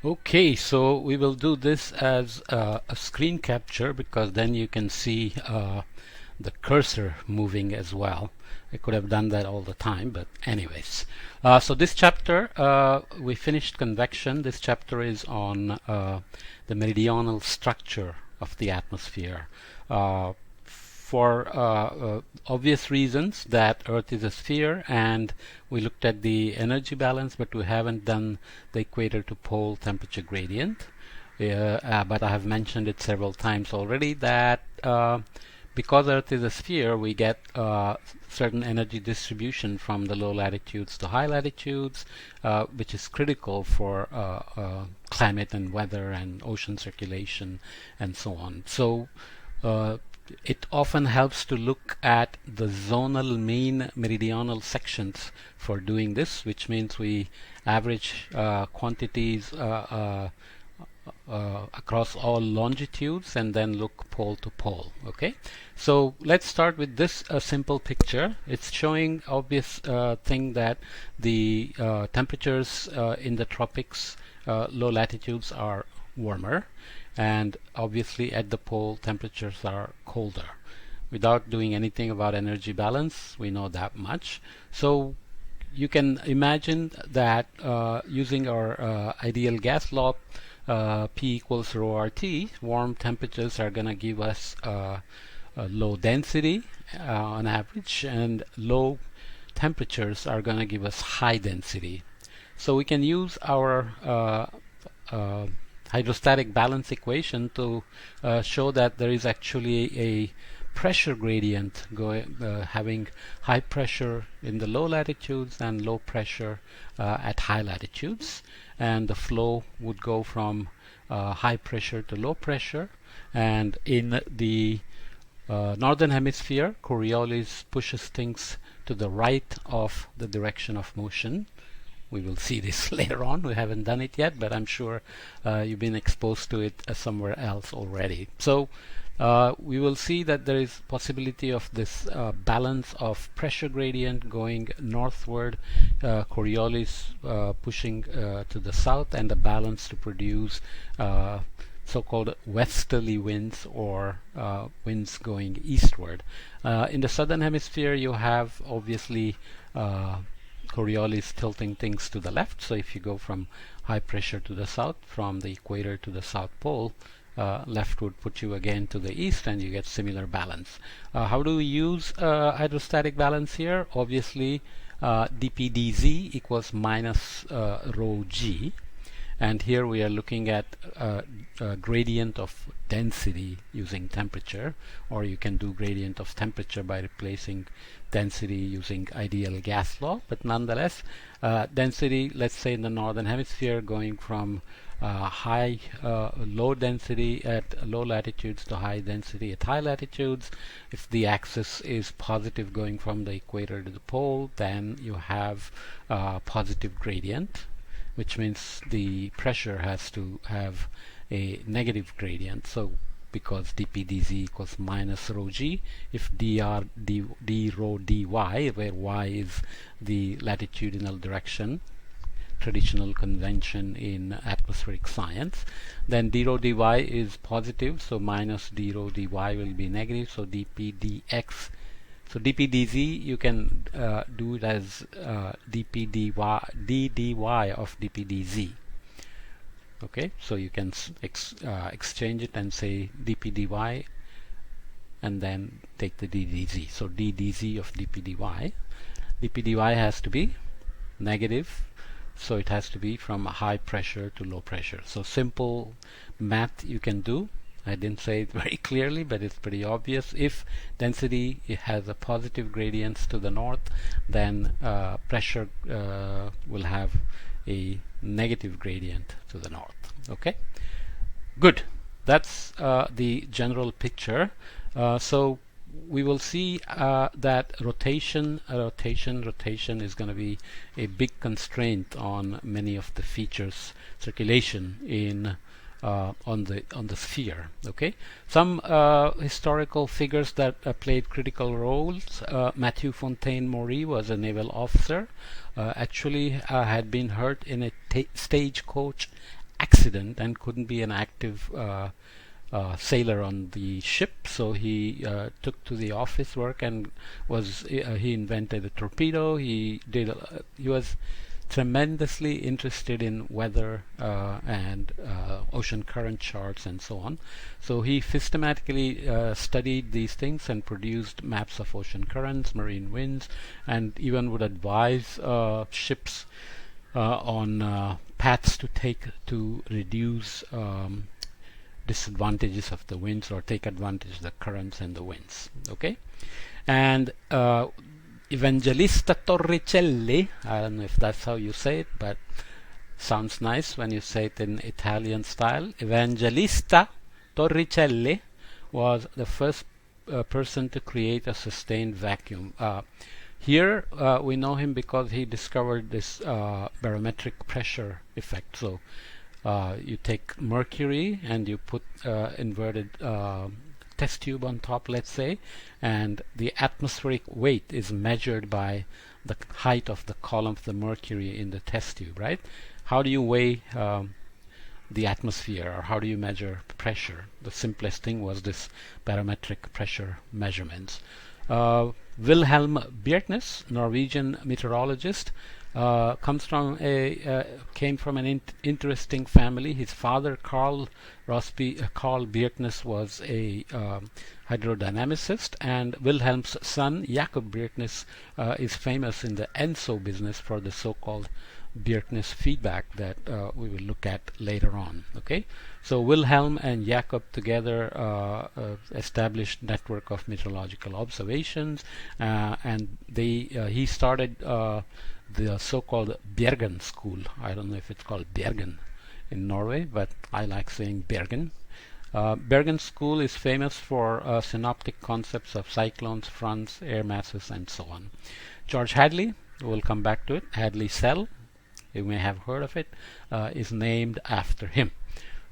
Okay, so we will do this as a screen capture because then you can see the cursor moving as well. I could have done that all the time, but anyways. So this chapter, we finished convection. This chapter is on the meridional structure of the atmosphere. For obvious reasons that Earth is a sphere, and we looked at the energy balance, but we haven't done the equator to pole temperature gradient. But I have mentioned it several times already that because Earth is a sphere, we get certain energy distribution from the low latitudes to high latitudes, which is critical for climate and weather and ocean circulation and so on. So it often helps to look at the zonal mean meridional sections for doing this, which means we average quantities across all longitudes and then look pole to pole. Okay, so let's start with this simple picture. It's showing obvious thing that the temperatures in the tropics, low latitudes, are warmer, and obviously at the pole temperatures are colder. Without doing anything about energy balance, we know that much. So you can imagine that using our ideal gas law, P equals rho RT, warm temperatures are going to give us a low density on average, and low temperatures are going to give us high density. So we can use our hydrostatic balance equation to show that there is actually a pressure gradient having high pressure in the low latitudes and low pressure at high latitudes, and the flow would go from high pressure to low pressure. And in the northern hemisphere, Coriolis pushes things to the right of the direction of motion. We will see this later on. We haven't done it yet, but I'm sure you've been exposed to it somewhere else already. So we will see that there is possibility of this balance of pressure gradient going northward, Coriolis pushing to the south, and a balance to produce so-called westerly winds, or winds going eastward. In the southern hemisphere, you have obviously Coriolis tilting things to the left. So if you go from high pressure to the south, from the equator to the south pole, left would put you again to the east, and you get similar balance. How do we use hydrostatic balance here? Obviously, dp dz equals minus rho g. And here we are looking at a gradient of density using temperature, or you can do gradient of temperature by replacing density using ideal gas law. But nonetheless, density, let's say in the northern hemisphere, going from low density at low latitudes to high density at high latitudes. If the axis is positive going from the equator to the pole, then you have positive gradient, which means the pressure has to have a negative gradient. So because dp dz equals minus rho g, if dr d rho dy, where y is the latitudinal direction, traditional convention in atmospheric science, then d rho dy is positive, so minus d rho dy will be negative, so dp dx. So dp dz you can do it as dp dy of dp dz. Okay, so you can exchange it and say dp dy and then take the ddz. So ddz of dp dy. dp dy has to be negative, so it has to be from high pressure to low pressure. So simple math you can do. I didn't say it very clearly, but it's pretty obvious. If density has a positive gradients to the north, then pressure will have a negative gradient to the north. Okay, good. That's the general picture. So we will see that rotation is going to be a big constraint on many of the features, circulation in on the sphere. Okay, some historical figures that played critical roles. Matthew Fontaine Mori was a naval officer. Actually, had been hurt in a stagecoach accident and couldn't be an active sailor on the ship, so he took to the office work and he invented a torpedo. He was tremendously interested in weather and ocean current charts and so on. So he systematically studied these things and produced maps of ocean currents, marine winds, and even would advise ships on paths to take to reduce disadvantages of the winds or take advantage of the currents and the winds. Okay, and Evangelista Torricelli, I don't know if that's how you say it, but sounds nice when you say it in Italian style. Evangelista Torricelli was the first person to create a sustained vacuum. Here we know him because he discovered this barometric pressure effect. So you take mercury and you put inverted test tube on top, let's say, and the atmospheric weight is measured by the height of the column of the mercury in the test tube, right? How do you weigh the atmosphere, or how do you measure pressure? The simplest thing was this barometric pressure measurements. Wilhelm Bjerknes, Norwegian meteorologist, came from an interesting family. His father, Carl Bjerknes, was a hydrodynamicist, and Wilhelm's son, Jakob Bjerknes, is famous in the ENSO business for the so-called Bjerknes feedback that we will look at later on. Okay, so Wilhelm and Jakob together established network of meteorological observations, and he started the so-called Bergen school. I don't know if it's called Bergen in Norway, but I like saying Bergen. Bergen school is famous for synoptic concepts of cyclones, fronts, air masses, and so on. George Hadley, we'll come back to it. Hadley Cell, you may have heard of it, is named after him.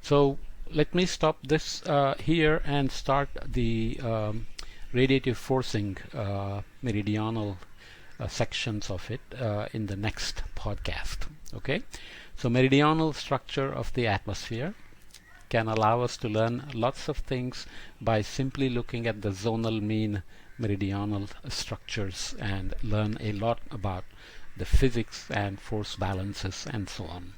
So let me stop this here and start the radiative forcing meridional sections of it in the next podcast. Okay, so meridional structure of the atmosphere can allow us to learn lots of things by simply looking at the zonal mean meridional structures and learn a lot about the physics and force balances and so on.